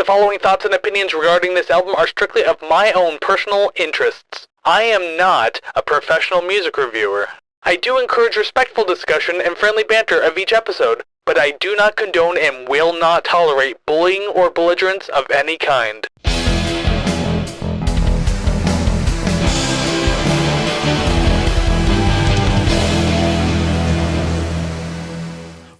The following thoughts and opinions regarding this album are strictly of my own personal interests. I am not a professional music reviewer. I do encourage respectful discussion and friendly banter of each episode, but I do not condone and will not tolerate bullying or belligerence of any kind.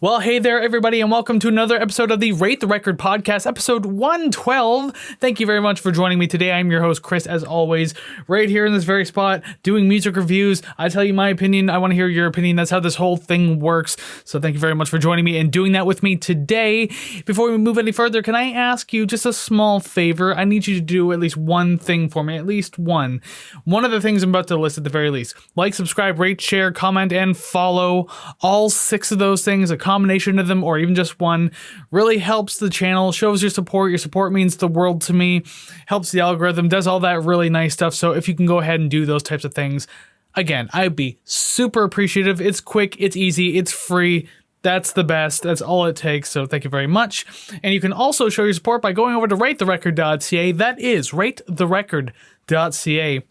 Well, hey there, everybody, and welcome to another episode of the Rate the Record podcast, episode 112. Thank you very much for joining me today. I'm your host, Chris, as always, right here in this very spot, doing music reviews. I tell you my opinion. I want to hear your opinion. That's how this whole thing works. So thank you very much for joining me and doing that with me today. Before we move any further, can I ask you just a small favor? I need you to do at least one thing for me, at least one. One of the things I'm about to list at the very least. Like, subscribe, rate, share, comment, and follow. All 6 of those things, a combination of them, or even just one, really helps the channel, shows your support. Your support means the world to me, helps the algorithm, does all that really nice stuff. So if you can go ahead and do those types of things, again, I'd be super appreciative. It's quick, it's easy, it's free. That's the best. That's all it takes. So thank you very much. And you can also show your support by going over to ratetherecord.ca. That is ratetherecord.ca.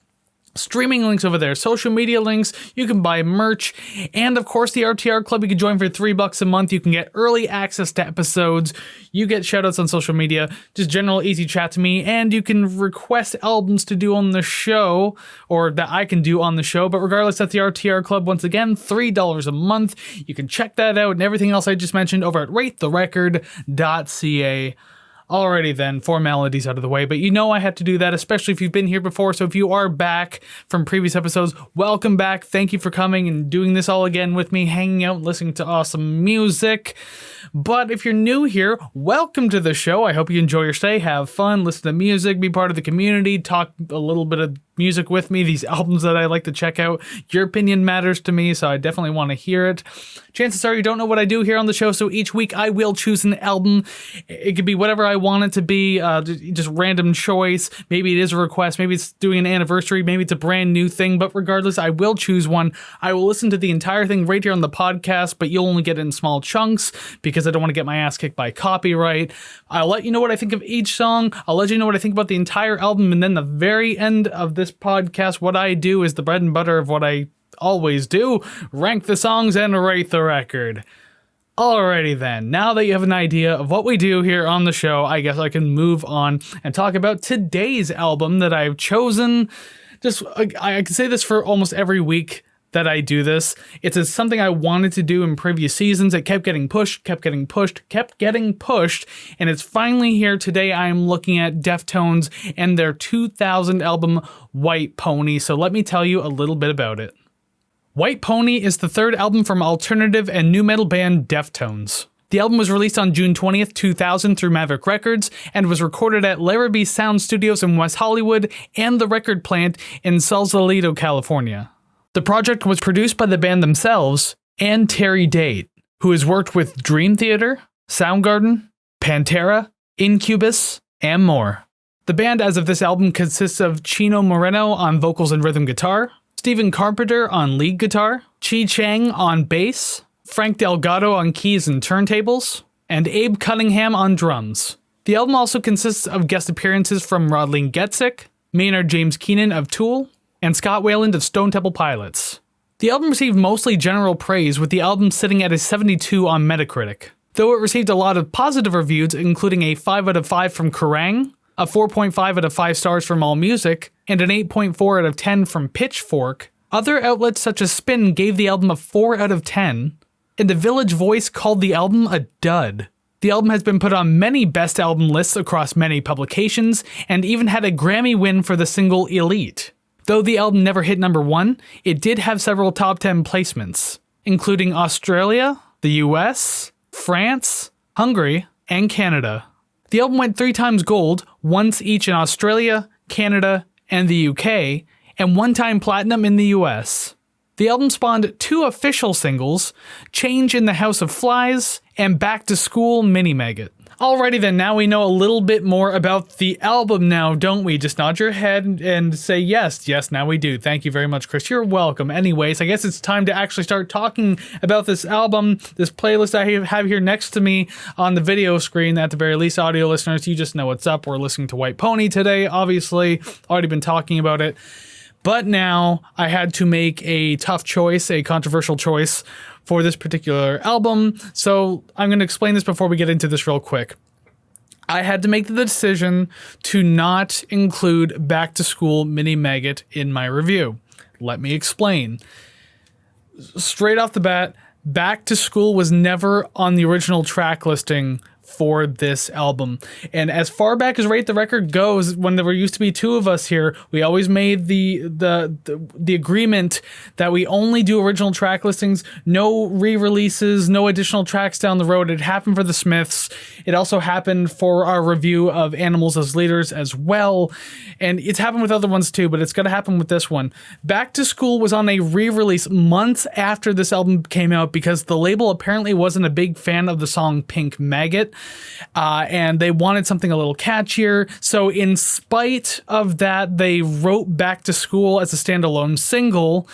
Streaming links over there, social media links, you can buy merch, and of course the RTR Club you can join for $3 a month. You can get early access to episodes, you get shoutouts on social media, just general easy chat to me, and you can request albums to do on the show, or that I can do on the show, but regardless, that's the RTR Club. Once again, $3 a month. You can check that out and everything else I just mentioned over at ratetherecord.ca. Alrighty then, formalities out of the way, but you know I had to do that, especially if you've been here before. So if you are back from previous episodes, welcome back. Thank you for coming and doing this all again with me, hanging out, listening to awesome music. But if you're new here, welcome to the show. I hope you enjoy your stay, have fun, listen to music, be part of the community, talk a little bit of music with me, these albums that I like to check out. Your opinion matters to me, so I definitely want to hear it. Chances are you don't know what I do here on the show, so each week I will choose an album. It could be whatever I want it to be, just random choice. Maybe it is a request, maybe it's doing an anniversary, maybe it's a brand new thing, but regardless, I will choose one. I will listen to the entire thing right here on the podcast, but you'll only get it in small chunks because I don't want to get my ass kicked by copyright. I'll let you know what I think of each song. I'll let you know what I think about the entire album, and then the very end of this podcast, what I do is the bread and butter of what I always do, rank the songs and rate the record. Alrighty then, now that you have an idea of what we do here on the show, I guess I can move on and talk about today's album that I've chosen. I can say this for almost every week that I do this. It's something I wanted to do in previous seasons. It kept getting pushed, and it's finally here. Today I am looking at Deftones and their 2000 album, White Pony. So let me tell you a little bit about it. White Pony is the third album from alternative and nu metal band Deftones. The album was released on June 20th, 2000 through Maverick Records and was recorded at Larrabee Sound Studios in West Hollywood and the record plant in Sausalito, California. The project was produced by the band themselves and Terry Date, who has worked with Dream Theater, Soundgarden, Pantera, Incubus, and more. The band as of this album consists of Chino Moreno on vocals and rhythm guitar, Stephen Carpenter on lead guitar, Chi Chang on bass, Frank Delgado on keys and turntables, and Abe Cunningham on drums. The album also consists of guest appearances from Rodleen Getzik, Maynard James Keenan of Tool, and Scott Weiland of Stone Temple Pilots. The album received mostly general praise, with the album sitting at a 72 on Metacritic. Though it received a lot of positive reviews, including a 5 out of 5 from Kerrang!, a 4.5 out of 5 stars from AllMusic, and an 8.4 out of 10 from Pitchfork, other outlets such as Spin gave the album a 4 out of 10, and The Village Voice called the album a dud. The album has been put on many best album lists across many publications, and even had a Grammy win for the single Elite. Though the album never hit number 1, it did have several top 10 placements, including Australia, the US, France, Hungary, and Canada. The album went 3 times gold, once each in Australia, Canada, and the UK, and 1 time platinum in the US. The album spawned 2 official singles, Change in the House of Flies and Back to School Mini Maggot. Alrighty then, now we know a little bit more about the album now, don't we? Just nod your head and say yes. Yes, now we do. Thank you very much, Chris. You're welcome. Anyways, I guess it's time to actually start talking about this album, this playlist I have here next to me on the video screen. At the very least, audio listeners, you just know what's up. We're listening to White Pony today, obviously. Already been talking about it. But now I had to make a tough choice, a controversial choice for this particular album. So I'm going to explain this before we get into this real quick. I had to make the decision to not include Back to School Mini Maggot in my review. Let me explain. Straight off the bat, Back to School was never on the original track listing for this album. And as far back as Rate the Record goes, when there used to be two of us here, we always made the agreement that we only do original track listings, no re-releases, no additional tracks down the road. It happened for the Smiths. It also happened for our review of Animals as Leaders as well. And it's happened with other ones too, but it's going to happen with this one. Back to School was on a re-release months after this album came out because the label apparently wasn't a big fan of the song Pink Maggot. And they wanted something a little catchier. So in spite of that, they wrote Back to School as a standalone single,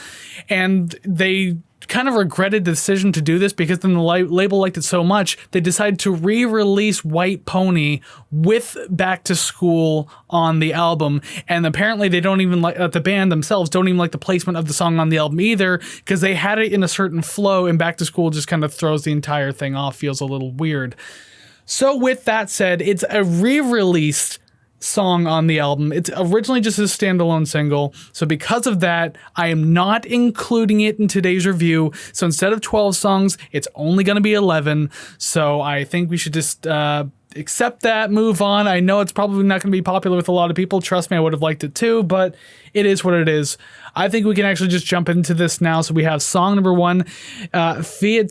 and they kind of regretted the decision to do this because then the label liked it so much, they decided to re-release White Pony with Back to School on the album. And apparently they don't even like, the band themselves don't even like the placement of the song on the album either, because they had it in a certain flow, and Back to School just kind of throws the entire thing off, feels a little weird. So with that said, it's a re-released song on the album. It's originally just a standalone single. So because of that, I am not including it in today's review. So instead of 12 songs, it's only going to be 11. So I think we should just accept that, move on. I know it's probably not going to be popular with a lot of people. Trust me, I would have liked it too, but it is what it is. I think we can actually just jump into this now. So we have song number 1, Fiedi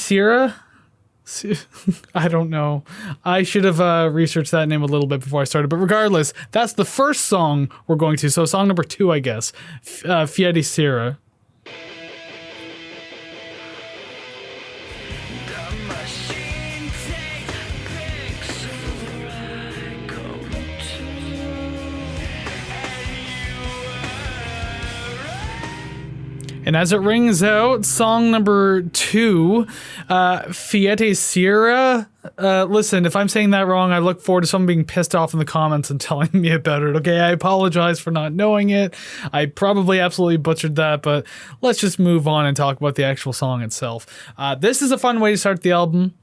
Sierra? I don't know. I should have researched that name a little bit before I started. But regardless, that's the first song we're going to. So song number 2, I guess. Fiedi Sierra. And as it rings out, song number 2, Fiete Sierra. Listen, if I'm saying that wrong, I look forward to someone being pissed off in the comments and telling me about it. Okay, I apologize for not knowing it. I probably absolutely butchered that, but let's just move on and talk about the actual song itself. This is a fun way to start the album.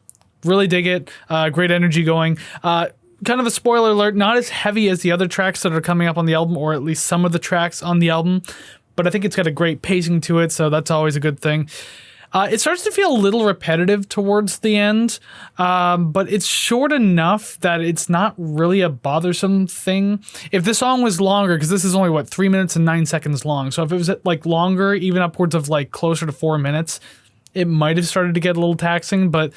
Really dig it. Great energy going. Kind of a spoiler alert, not as heavy as the other tracks that are coming up on the album, or at least some of the tracks on the album. But I think it's got a great pacing to it, so that's always a good thing. It starts to feel a little repetitive towards the end, but it's short enough that it's not really a bothersome thing. If the song was longer, because this is only, 3 minutes and 9 seconds long, so if it was longer, even upwards of closer to 4 minutes, it might have started to get a little taxing, but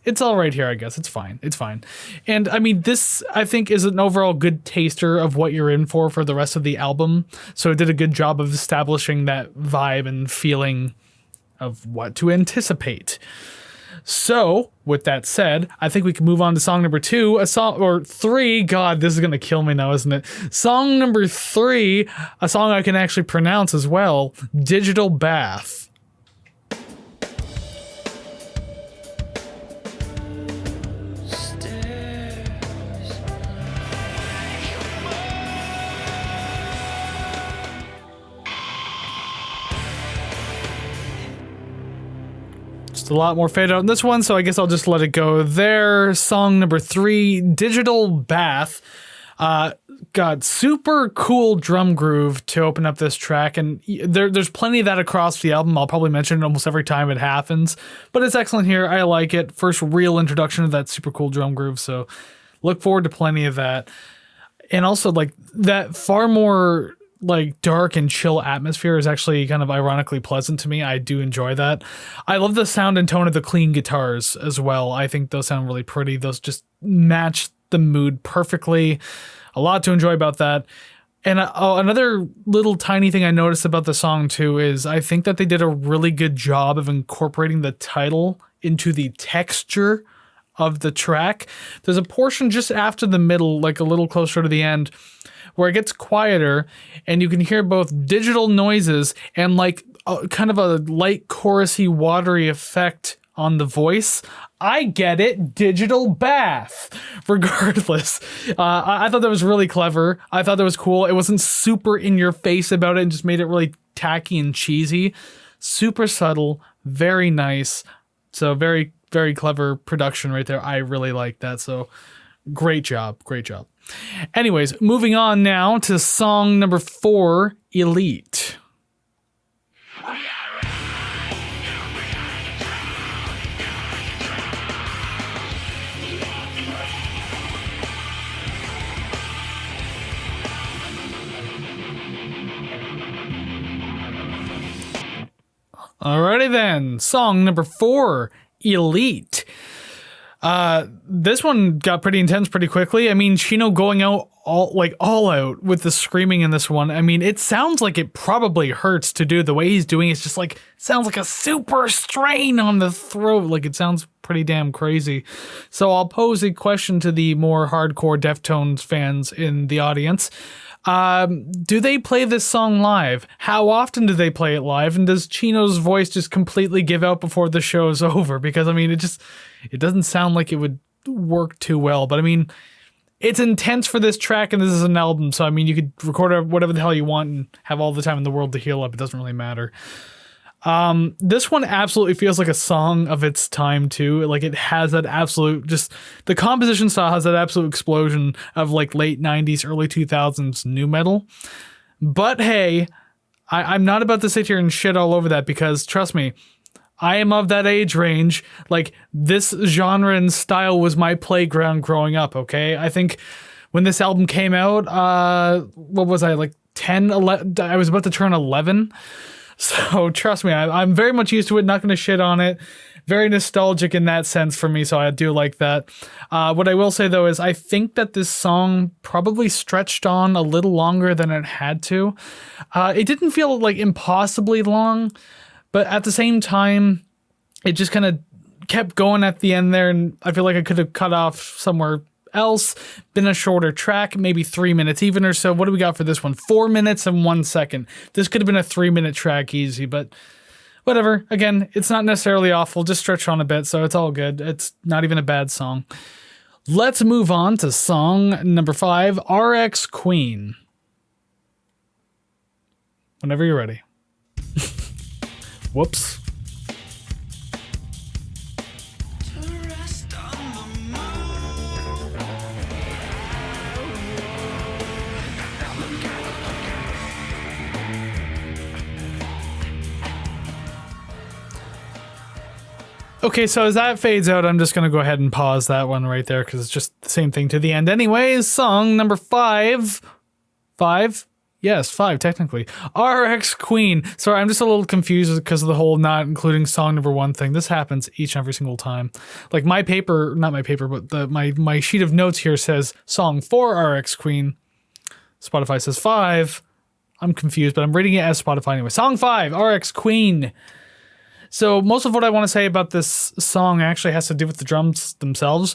it's all right here, I guess. It's fine. It's fine. And I mean, this, I think, is an overall good taster of what you're in for the rest of the album. So it did a good job of establishing that vibe and feeling of what to anticipate. So, with that said, I think we can move on to song number 2, or 3. God, this is going to kill me now, isn't it? Song number 3, a song I can actually pronounce as well, Digital Bath. A lot more fade out in this one, so I guess I'll just let it go there. Song number 3, Digital Bath. God, super cool drum groove to open up this track, and there's plenty of that across the album. I'll probably mention it almost every time it happens, but it's excellent here. I like it. First real introduction of that super cool drum groove, so look forward to plenty of that. And also, that far more dark and chill atmosphere is actually kind of ironically pleasant to me. I do enjoy that. I love the sound and tone of the clean guitars as well. I think those sound really pretty. Those just match the mood perfectly. A lot to enjoy about that. And another little tiny thing I noticed about the song too is I think that they did a really good job of incorporating the title into the texture of the track. There's a portion just after the middle, like a little closer to the end, where it gets quieter and you can hear both digital noises and like kind of a light chorusy watery effect on the voice. I get it. Digital bath. Regardless. I thought that was really clever. I thought that was cool. It wasn't super in your face about it and just made it really tacky and cheesy. Super subtle. Very nice. So very, very clever production right there. I really like that. So great job. Great job. Anyways, moving on now to song number 4, Elite. Alrighty then, song number 4, Elite. This one got pretty intense pretty quickly. I mean, Chino going out all out with the screaming in this one. I mean, it sounds like it probably hurts to do. The way he's doing it's just like, sounds like a super strain on the throat. Like it sounds pretty damn crazy. So I'll pose a question to the more hardcore Deftones fans in the audience. Do they play this song live? How often do they play it live? And does Chino's voice just completely give out before the show is over? Because I mean, it doesn't sound like it would work too well, but I mean, it's intense for this track and this is an album. So I mean, you could record whatever the hell you want and have all the time in the world to heal up. It doesn't really matter. This one absolutely feels like a song of its time too. Like it has that absolute, just the composition style has that absolute explosion of like late 90s, early 2000s nu metal. But hey, I'm not about to sit here and shit all over that because trust me, I am of that age range. Like this genre and style was my playground growing up. Okay. I think when this album came out, what was I like 10, 11, I was about to turn 11. So trust me, I'm very much used to it, not going to shit on it. Very nostalgic in that sense for me, so I do like that. What I will say though is I think that this song probably stretched on a little longer than it had to. It didn't feel like impossibly long, but at the same time, it just kind of kept going at the end there, and I feel like I could have cut off somewhere else, been a shorter track, maybe 3 minutes even or so. What do we got for this one? 4 minutes and 1 second. This could have been a 3-minute track easy, but whatever. Again, it's not necessarily awful, just stretch on a bit, so it's all good. It's not even a bad song. Let's move on to song number 5, RX Queen. Whenever you're ready. Whoops. Okay, so as that fades out, I'm just going to go ahead and pause that one right there because it's just the same thing to the end. Anyways, song number 5. 5? Yes, 5 technically. RX Queen. Sorry, I'm just a little confused because of the whole not including song number 1 thing. This happens each and every single time. Like my paper, not my paper, but my sheet of notes here says song 4 RX Queen. Spotify says 5. I'm confused, but I'm reading it as Spotify anyway. Song 5, RX Queen. So most of what I want to say about this song actually has to do with the drums themselves.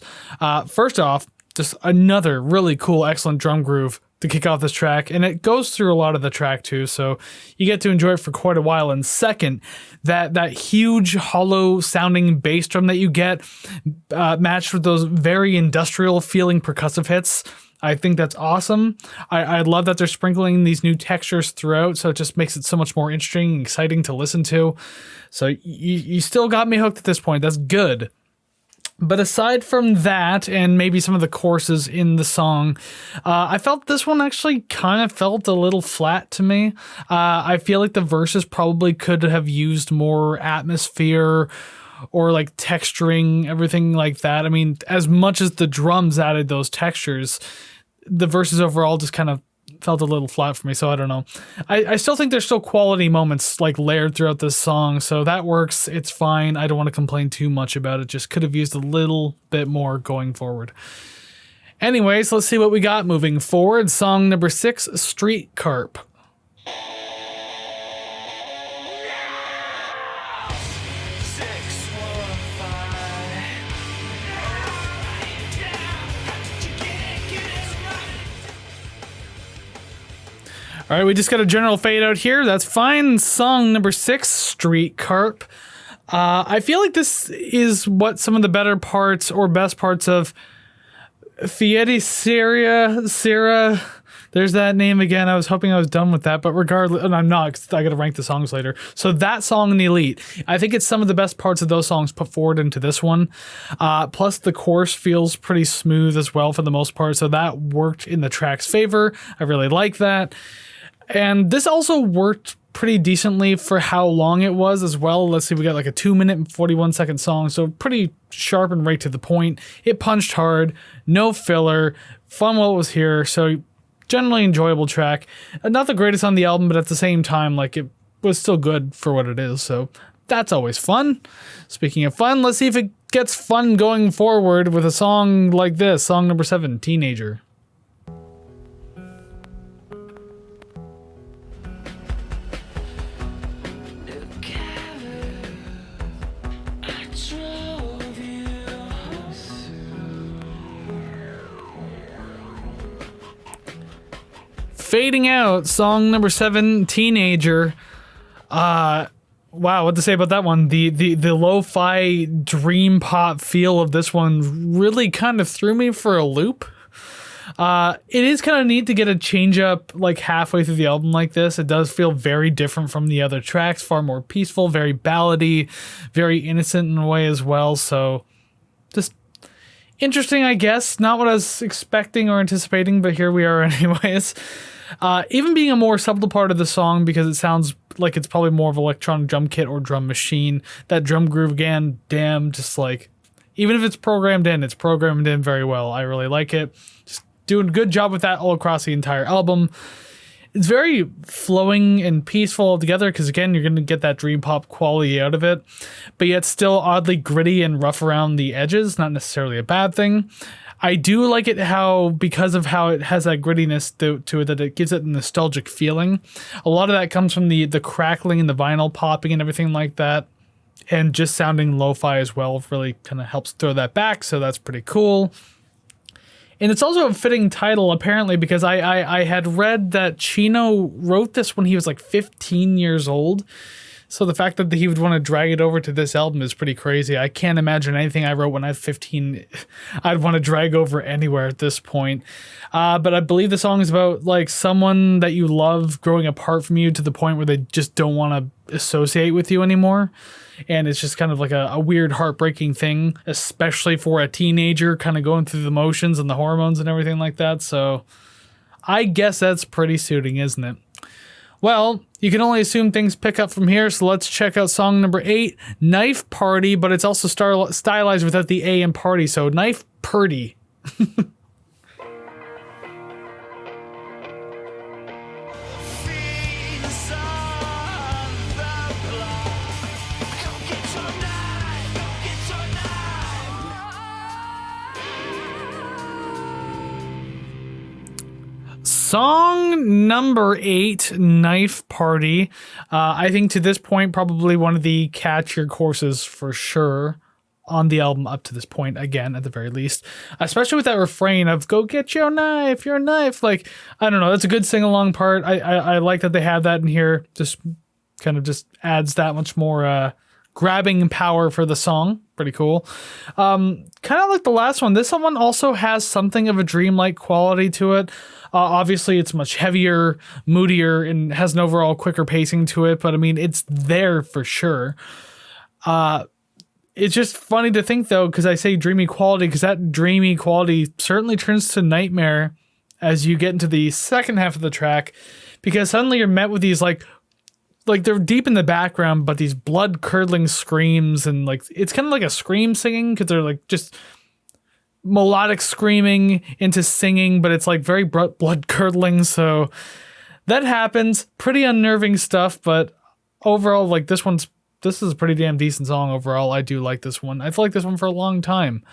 First off, just another really cool, excellent drum groove to kick off this track, and it goes through a lot of the track too, so you get to enjoy it for quite a while. And second, that huge hollow sounding bass drum that you get, matched with those very industrial feeling percussive hits, I think that's awesome. I love that they're sprinkling these new textures throughout, so it just makes it so much more interesting and exciting to listen to. So you still got me hooked at this point. That's good. But aside from that, and maybe some of the choruses in the song, I felt this one actually kind of felt a little flat to me. I feel like the verses probably could have used more atmosphere or like texturing, everything like that. I mean, as much as the drums added those textures, the verses overall just kind of felt a little flat for me, so I don't know. I still think there's still quality moments like layered throughout this song, so that works. It's fine. I don't want to complain too much about it. Just could have used a little bit more going forward. Anyways, let's see what we got moving forward. Song number 6, Street Carp. All right, we just got a general fade out here. That's fine. Song number 6, Street Carp. I feel like this is what some of the better parts or best parts of Fieri Sierra. There's that name again. I was hoping I was done with that, but regardless, and I'm not, because I got to rank the songs later. So that song in the Elite, I think it's some of the best parts of those songs put forward into this one. Plus, the chorus feels pretty smooth as well for the most part, so that worked in the track's favor. I really like that. And this also worked pretty decently for how long it was as well. Let's see, we got like a 2-minute and 41-second song, so pretty sharp and right to the point. It punched hard, no filler, fun while it was here, so generally enjoyable track. Not the greatest on the album, but at the same time, like, it was still good for what it is, so that's always fun. Speaking of fun, let's see if it gets fun going forward with a song like this, song number 7, Teenager. Fading out, song number 7, Teenager. Wow, what to say about that one? The lo-fi dream pop feel of this one really kind of threw me for a loop. It is kind of neat to get a change up like halfway through the album like this. It does feel very different from the other tracks, far more peaceful, very ballady, very innocent in a way as well. So just interesting, I guess. Not what I was expecting or anticipating, but here we are anyways. Even being a more subtle part of the song, because it sounds like it's probably more of electronic drum kit or drum machine. That drum groove again, damn, just like, even if it's programmed in, it's programmed in very well. I really like it. Just doing a good job with that all across the entire album. It's very flowing and peaceful altogether, because again, you're going to get that dream pop quality out of it, but yet still oddly gritty and rough around the edges. Not necessarily a bad thing. I do like it how, because of how it has that grittiness to it, that it gives it a nostalgic feeling. A lot of that comes from the crackling and the vinyl popping and everything like that. And just sounding lo-fi as well really kind of helps throw that back, so that's pretty cool. And it's also a fitting title, apparently, because I had read that Chino wrote this when he was like 15 years old. So the fact that he would want to drag it over to this album is pretty crazy. I can't imagine anything I wrote when I was 15 I'd want to drag over anywhere at this point. But I believe the song is about like someone that you love growing apart from you to the point where they just don't want to associate with you anymore. And it's just kind of like a weird, heartbreaking thing, especially for a teenager kind of going through the motions and the hormones and everything like that. So I guess that's pretty suiting, isn't it? Well, you can only assume things pick up from here, so let's check out song number 8, Knife Party, but it's also stylized without the A in party, so Knife Purdy. Song number 8, Knife Party. I think to this point, probably one of the catchier courses for sure on the album up to this point, again, at the very least. Especially with that refrain of, go get your knife, your knife. Like, I don't know, that's a good sing-along part. I like that they have that in here. Just kind of just adds that much more grabbing power for the song. Pretty cool. Kind of like the last one, this one also has something of a dreamlike quality to it. Obviously, it's much heavier, moodier, and has an overall quicker pacing to it, but I mean, it's there for sure. It's just funny to think, though, because I say dreamy quality, because that dreamy quality certainly turns to nightmare as you get into the second half of the track, because suddenly you're met with these, like they're deep in the background, but these blood-curdling screams, and like it's kind of like a scream singing, because they're like just melodic screaming into singing, but it's like very blood-curdling, so that happens. Pretty unnerving stuff, but overall, like this is a pretty damn decent song overall. I do like this one. I've liked this one for a long time.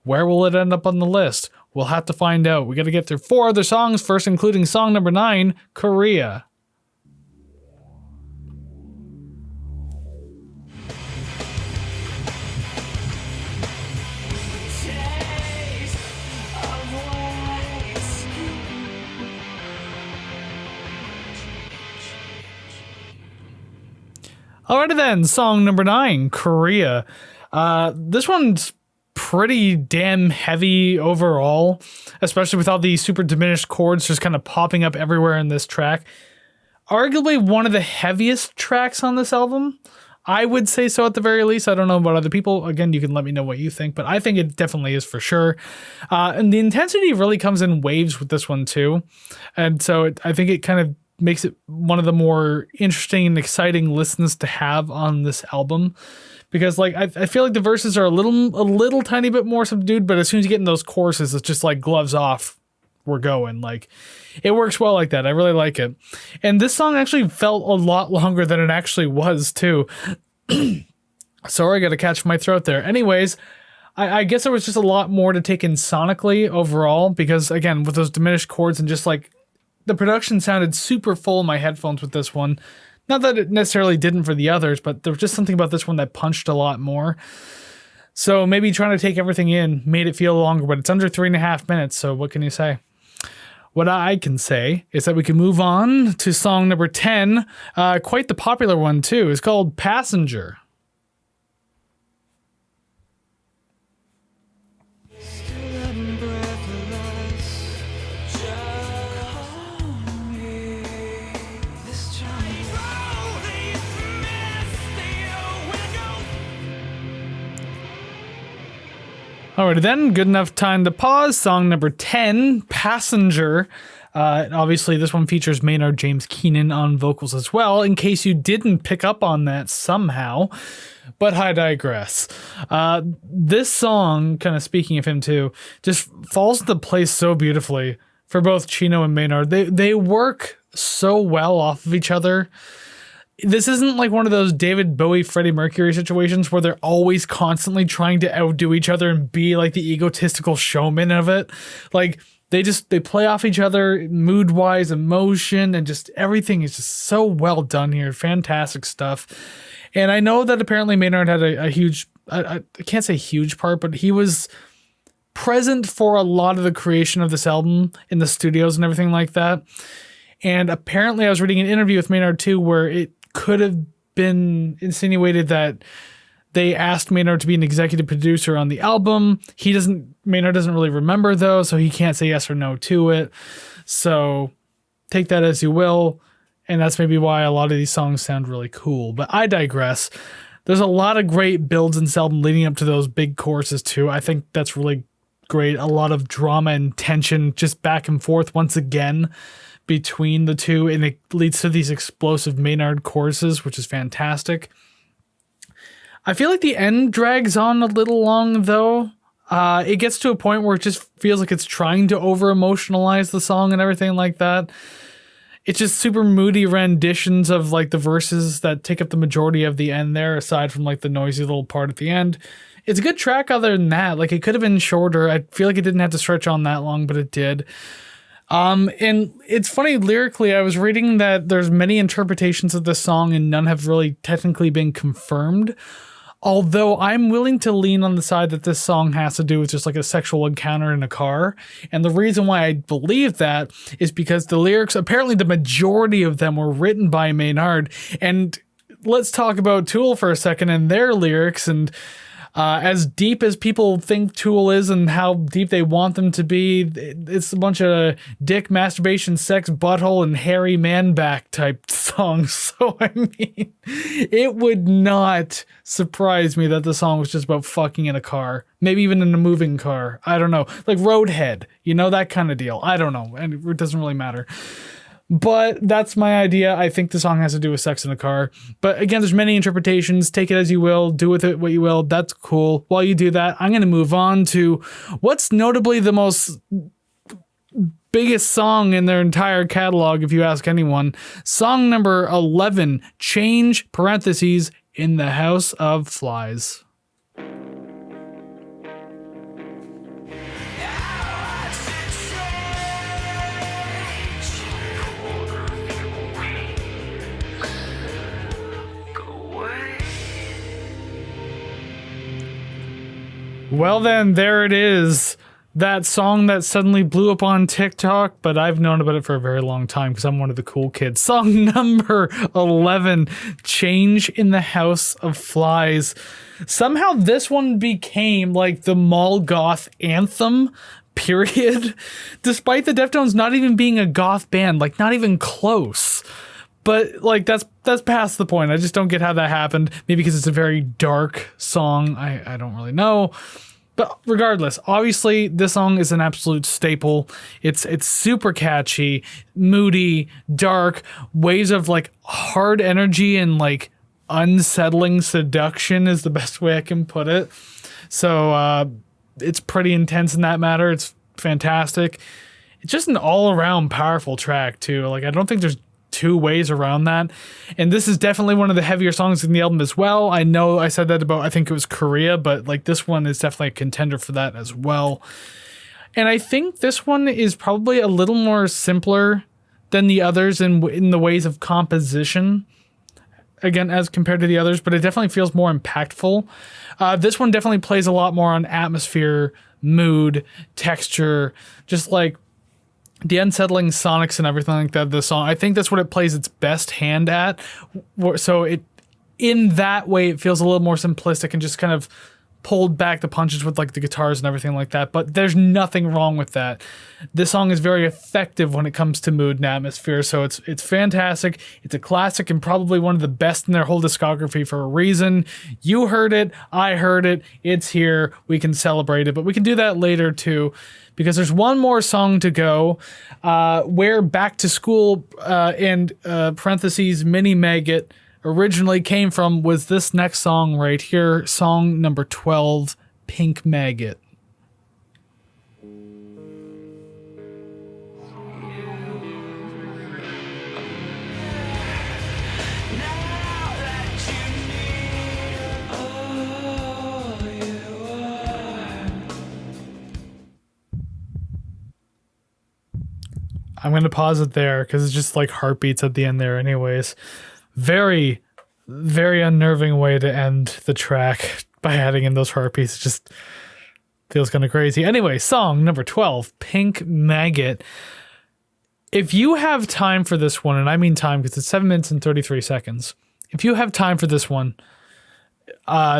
Where will it end up on the list? We'll have to find out. We got to get through 4 other songs first, including song number 9, Korea. Alrighty then, song number 9, Korea. This one's pretty damn heavy overall, especially with all these super diminished chords just kind of popping up everywhere in this track. Arguably one of the heaviest tracks on this album. I would say so at the very least. I don't know about other people. Again, you can let me know what you think, but I think it definitely is for sure. And the intensity really comes in waves with this one too. And so I think it kind of makes it one of the more interesting and exciting listens to have on this album, because like I feel like the verses are a little tiny bit more subdued, but as soon as you get in those choruses, it's just like gloves off, we're going. Like it works well like that. I really like it. And this song actually felt a lot longer than it actually was too. Sorry, I gotta catch my throat there. Anyways, I guess there was just a lot more to take in sonically overall, because again, with those diminished chords and just like the production sounded super full in my headphones with this one. Not that it necessarily didn't for the others, but there was just something about this one that punched a lot more. So maybe trying to take everything in made it feel longer, but it's under 3.5 minutes. So what can you say? What I can say is that we can move on to song number 10. Quite the popular one too. It's called Passenger. Alrighty then, good enough time to pause. Song number 10, Passenger. Obviously, this one features Maynard James Keenan on vocals as well, in case you didn't pick up on that somehow. But I digress. This song, kind of speaking of him too, just falls into place so beautifully for both Chino and Maynard. They work so well off of each other. This isn't like one of those David Bowie, Freddie Mercury situations where they're always constantly trying to outdo each other and be like the egotistical showman of it. Like they play off each other mood wise, emotion, and just everything is just so well done here. Fantastic stuff. And I know that apparently Maynard had a huge, I can't say huge part, but he was present for a lot of the creation of this album in the studios and everything like that. And apparently I was reading an interview with Maynard too, where it could have been insinuated that they asked Maynard to be an executive producer on the album. Maynard doesn't really remember though, so he can't say yes or no to it. So take that as you will. And that's maybe why a lot of these songs sound really cool. But I digress. There's a lot of great builds in this album leading up to those big choruses too. I think that's really great. A lot of drama and tension just back and forth once again between the two, and it leads to these explosive Maynard choruses, which is fantastic. I feel like the end drags on a little long though. It gets to a point where it just feels like it's trying to over emotionalize the song and everything like that. It's just super moody renditions of like the verses that take up the majority of the end there, aside from like the noisy little part at the end. It's a good track other than that. Like it could have been shorter. I feel like it didn't have to stretch on that long, but it did. And it's funny, lyrically, I was reading that there's many interpretations of this song and none have really technically been confirmed. Although I'm willing to lean on the side that this song has to do with just like a sexual encounter in a car. And the reason why I believe that is because the lyrics, apparently the majority of them were written by Maynard. And let's talk about Tool for a second and their lyrics. And as deep as people think Tool is and how deep they want them to be, it's a bunch of dick, masturbation, sex, butthole, and hairy man back type songs. So, I mean, it would not surprise me that the song was just about fucking in a car. Maybe even in a moving car. I don't know. Like Roadhead, you know, that kind of deal. I don't know. And it doesn't really matter. But that's my idea. I think the song has to do with sex in a car. But again, there's many interpretations. Take it as you will. Do with it what you will. That's cool. While you do that, I'm going to move on to what's notably the most biggest song in their entire catalog, if you ask anyone. Song number 11, Change, parentheses, In the House of Flies. Well then, there it is. That song that suddenly blew up on TikTok, but I've known about it for a very long time because I'm one of the cool kids. Song number 11, Change in the House of Flies. Somehow this one became like the mall goth anthem, period. Despite the Deftones not even being a goth band, like not even close. But like that's past the point. I just don't get how that happened. Maybe because it's a very dark song. I don't really know. But regardless, obviously this song is an absolute staple. It's super catchy, moody, dark, waves of like hard energy and like unsettling seduction is the best way I can put it. So it's pretty intense in that matter. It's fantastic. It's just an all-around powerful track too. Like I don't think there's two ways around that. And this is definitely one of the heavier songs in the album as well. I know I said that about, I think it was Korea, but like this one is definitely a contender for that as well. And I think this one is probably a little more simpler than the others in the ways of composition, again, as compared to the others, but it definitely feels more impactful. This one definitely plays a lot more on atmosphere, mood, texture, just like the unsettling sonics and everything like that. The song, I think that's what it plays its best hand at. So it, in that way, it feels a little more simplistic and just kind of pulled back the punches with like the guitars and everything like that. But there's nothing wrong with that. This song is very effective when it comes to mood and atmosphere. So it's fantastic. It's a classic and probably one of the best in their whole discography for a reason. You heard it. I heard it. It's here. We can celebrate it, but we can do that later too, because there's one more song to go. Where Back to School and parentheses Mini Maggot originally came from was this next song right here, song number 12, Pink Maggot. I'm going to pause it there because it's just like heartbeats at the end there anyways. Very, very unnerving way to end the track by adding in those heartbeats. It just feels kind of crazy. Anyway, song number 12, Pink Maggot. If you have time for this one, and I mean time because it's 7 minutes and 33 seconds. If you have time for this one,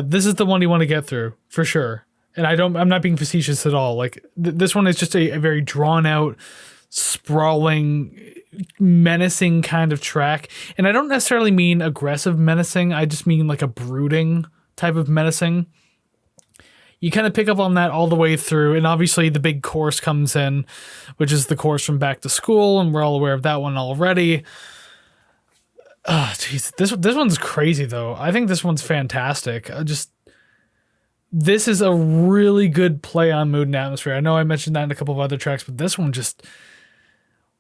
this is the one you want to get through for sure. And I'm not being facetious at all. Like this one is just a very drawn out, sprawling, menacing kind of track. And I don't necessarily mean aggressive menacing. I just mean like a brooding type of menacing. You kind of pick up on that all the way through. And obviously the big chorus comes in, which is the chorus from Back to School. And we're all aware of that one already. Oh, geez. This one's crazy though. I think this one's fantastic. This is a really good play on mood and atmosphere. I know I mentioned that in a couple of other tracks, but this one just,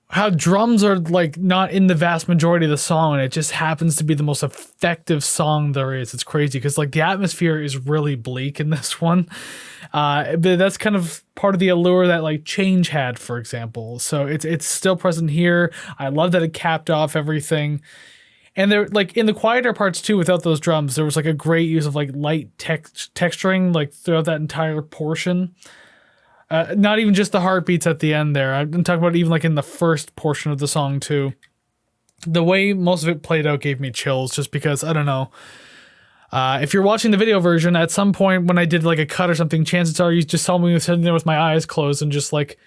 how drums are like not in the vast majority of the song, and it just happens to be the most effective song there is. It's crazy because like the atmosphere is really bleak in this one. But that's kind of part of the allure that like Change had, for example. So it's still present here. I love that it capped off everything. And there, like in the quieter parts too, without those drums, there was like a great use of like light texturing like throughout that entire portion. Not even just the heartbeats at the end there. I'm talking about even like in the first portion of the song too. The way most of it played out gave me chills just because, I don't know. If you're watching the video version, at some point when I did like a cut or something, chances are you just saw me sitting there with my eyes closed and just like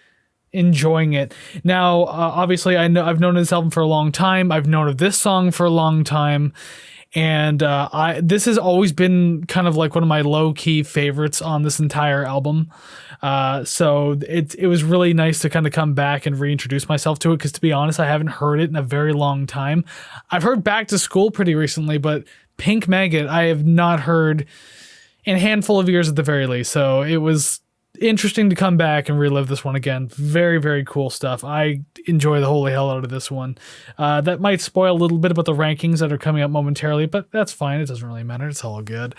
enjoying it. Now, obviously, I've known this album for a long time. I've known of this song for a long time. And this has always been kind of like one of my low-key favorites on this entire album. So it was really nice to kind of come back and reintroduce myself to it, because to be honest, I haven't heard it in a very long time. I've heard Back to School pretty recently, but Pink Maggot I have not heard in a handful of years at the very least. So it was interesting to come back and relive this one again. Very, very cool stuff. I enjoy the holy hell out of this one. That might spoil a little bit about the rankings that are coming up momentarily, but that's fine. It doesn't really matter. It's all good.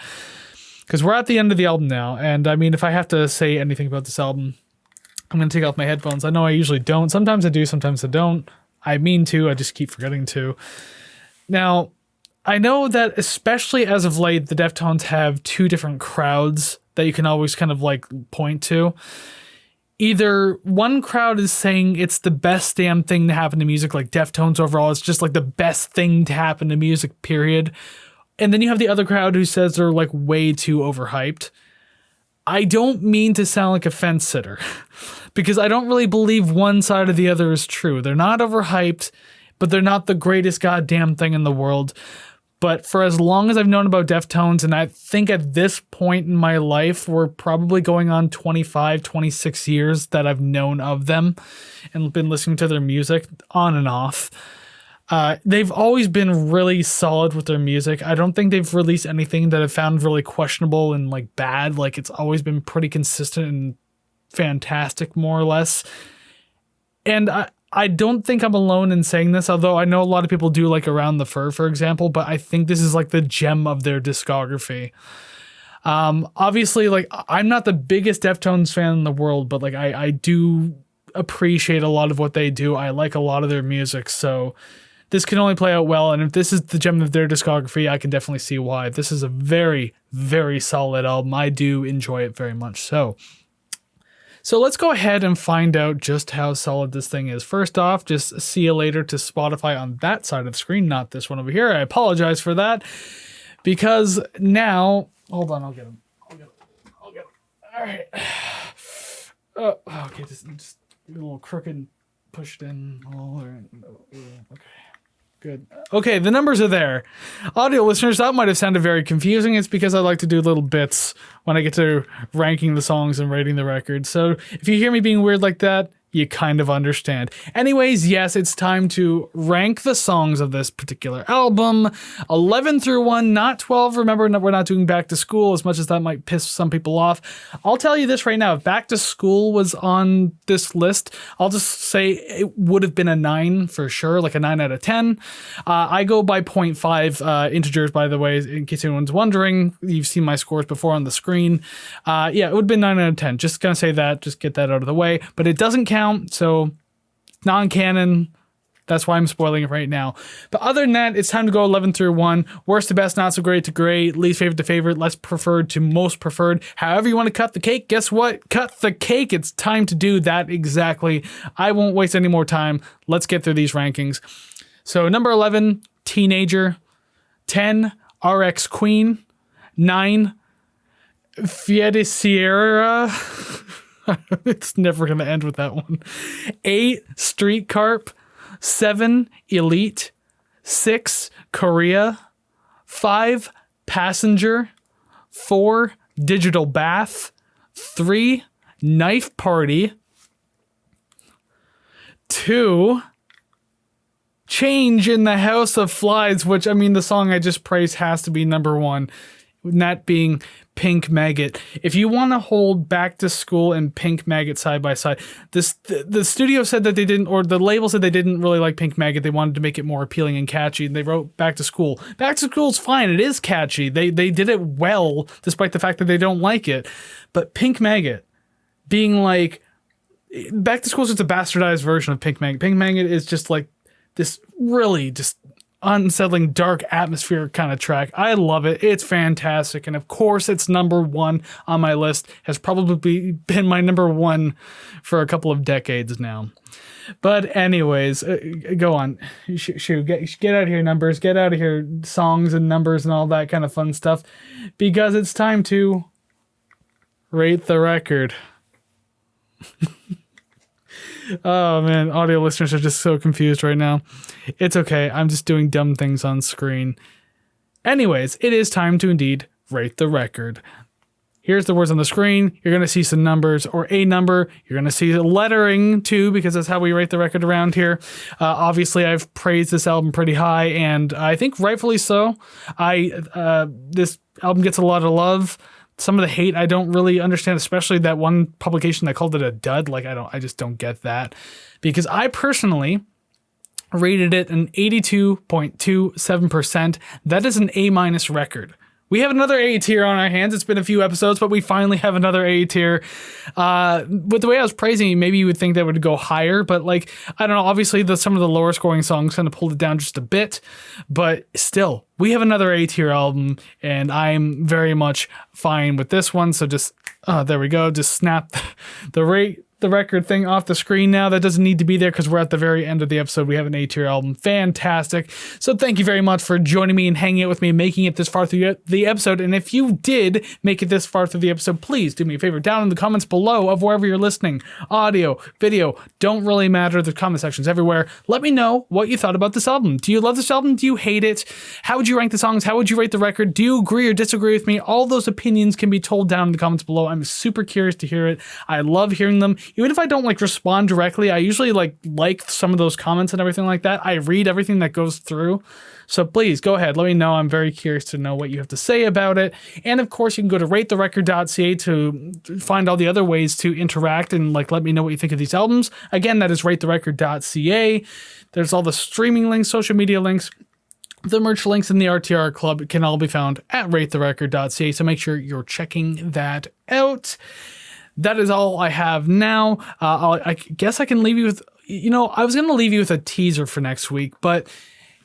Because we're at the end of the album now, and I mean, if I have to say anything about this album, I'm going to take off my headphones. I know I usually don't. Sometimes I do, sometimes I don't. I mean to, I just keep forgetting to. Now, I know that especially as of late, the Deftones have two different crowds that you can always kind of like point to. Either one crowd is saying it's the best damn thing to happen to music, like Deftones overall, it's just like the best thing to happen to music, period. And then you have the other crowd who says they're like way too overhyped. I don't mean to sound like a fence sitter because I don't really believe one side or the other is true. They're not overhyped, but they're not the greatest goddamn thing in the world. But for as long as I've known about Deftones, and I think at this point in my life, we're probably going on 25, 26 years that I've known of them and been listening to their music on and off. They've always been really solid with their music. I don't think they've released anything that I've found really questionable and like bad. Like it's always been pretty consistent and fantastic, more or less. And I don't think I'm alone in saying this, although I know a lot of people do like Around the Fur, for example, but I think this is like the gem of their discography. Obviously, like I'm not the biggest Deftones fan in the world, but like I do appreciate a lot of what they do. I like a lot of their music, so this can only play out well. And if this is the gem of their discography, I can definitely see why. This is a very, very solid album. I do enjoy it very much so. So let's go ahead and find out just how solid this thing is. First off, just see you later to Spotify on that side of the screen, not this one over here. I apologize for that because now, hold on, I'll get him. All right. Okay, just a little crooked, pushed in. All right. Okay. Good. Okay, the numbers are there. Audio listeners, that might have sounded very confusing. It's because I like to do little bits when I get to ranking the songs and rating the record. So if you hear me being weird like that, you kind of understand. Anyways, yes, it's time to rank the songs of this particular album. 11 through 1, not 12. Remember, we're not doing Back to School, as much as that might piss some people off. I'll tell you this right now. If Back to School was on this list, I'll just say it would have been a 9 for sure, like a 9 out of 10. I go by 0.5 integers, by the way, in case anyone's wondering. You've seen my scores before on the screen. Yeah, it would have been 9 out of 10. Just gonna say that, just get that out of the way. But it doesn't count. So non-canon, that's why I'm spoiling it right now. But other than that, it's time to go 11 through 1. Worst to best, not so great to great, least favorite to favorite, less preferred to most preferred. However you want to cut the cake, guess what? Cut the cake. It's time to do that exactly. I won't waste any more time. Let's get through these rankings. So number 11, Teenager. 10, RX Queen. 9, Fiat Sierra. It's never going to end with that one. 8, Street Carp. 7, Elite. 6, Korea. 5, Passenger. 4, Digital Bath. 3, Knife Party. 2, Change in the House of Flies, which, I mean, the song I just praised has to be number 1. That being Pink Maggot. If you want to hold Back to School and Pink Maggot side by side, the studio said that they didn't, or the label said they didn't really like Pink Maggot. They wanted to make it more appealing and catchy, and they wrote Back to School. Back to School's fine. It is catchy. They did it well, despite the fact that they don't like it. But Pink Maggot being like, Back to School is just a bastardized version of Pink Maggot. Pink Maggot is just like this really just unsettling, dark atmosphere kind of track. I love it. It's fantastic. And of course, it's number 1 on my list. Has probably been my number 1 for a couple of decades now. But anyways, go on. Shoot, get out of here, numbers. Get out of here, songs and numbers and all that kind of fun stuff. Because it's time to rate the record. Oh man, audio listeners are just so confused right now. It's okay, I'm just doing dumb things on screen. Anyways, it is time to indeed rate the record. Here's the words on the screen. You're going to see some numbers or a number. You're going to see the lettering too, because that's how we rate the record around here. Obviously, I've praised this album pretty high, and I think rightfully so. This album gets a lot of love. Some of the hate I don't really understand, especially that one publication that called it a dud. Like I just don't get that, because I personally rated it an 82.27%. That is an A- record, We have another A tier on our hands. It's been a few episodes, but we finally have another A tier. With the way I was praising you, maybe you would think that would go higher, but like, I don't know, obviously some of the lower scoring songs kind of pulled it down just a bit, but still, we have another A tier album, and I'm very much fine with this one. So just, there we go. Just snap the record thing off the screen now. That doesn't need to be there because we're at the very end of the episode. We have an A-tier album. Fantastic. So thank you very much for joining me and hanging out with me and making it this far through the episode. And if you did make it this far through the episode, please do me a favor down in the comments below of wherever you're listening. Audio, video, don't really matter. The comment section's everywhere. Let me know what you thought about this album. Do you love this album? Do you hate it? How would you rank the songs? How would you rate the record? Do you agree or disagree with me? All those opinions can be told down in the comments below. I'm super curious to hear it. I love hearing them. Even if I don't respond directly, I usually like some of those comments and everything like that. I read everything that goes through. So please go ahead, let me know. I'm very curious to know what you have to say about it. And of course, you can go to ratetherecord.ca to find all the other ways to interact and let me know what you think of these albums. Again, that is ratetherecord.ca. There's all the streaming links, social media links, the merch links, in the RTR Club can all be found at ratetherecord.ca. So make sure you're checking that out. That is all I have now. I guess I can leave you with, I was going to leave you with a teaser for next week, but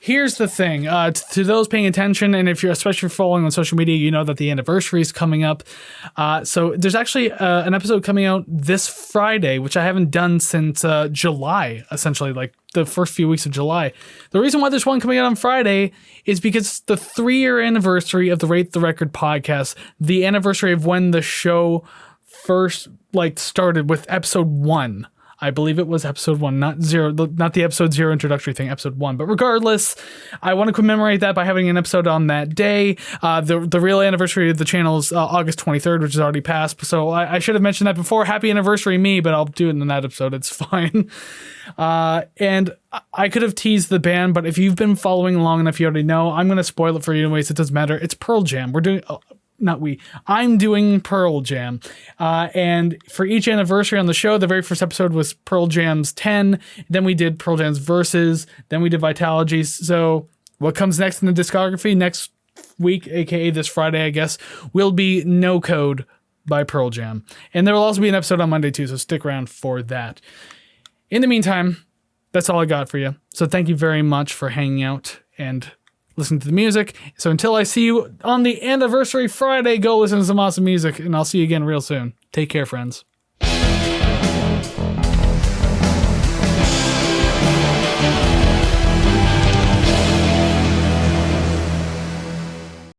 here's the thing. To those paying attention, and if you're especially following on social media, you know that the anniversary is coming up. So there's actually an episode coming out this Friday, which I haven't done since July, essentially, the first few weeks of July. The reason why there's one coming out on Friday is because it's the 3-year anniversary of the Rate the Record podcast, the anniversary of when the show first started with episode 1. I believe it was episode 1, not the episode 0 introductory thing, episode 1. But regardless, I want to commemorate that by having an episode on that day. The real anniversary of the channel is August 23rd, which is already passed. So I should have mentioned that before. Happy anniversary me, but I'll do it in that episode. It's fine. And I could have teased the band, but if you've been following along enough, you already know. I'm going to spoil it for you anyways. It doesn't matter. It's Pearl Jam. I'm doing Pearl Jam. And for each anniversary on the show, the very first episode was Pearl Jam's 10. Then we did Pearl Jam's Verses. Then we did Vitalogy's. So what comes next in the discography next week, aka this Friday, I guess, will be No Code by Pearl Jam. And there will also be an episode on Monday too, so stick around for that. In the meantime, that's all I got for you. So thank you very much for hanging out and listen to the music. So until I see you on the anniversary Friday, go listen to some awesome music, and I'll see you again real soon. Take care, friends.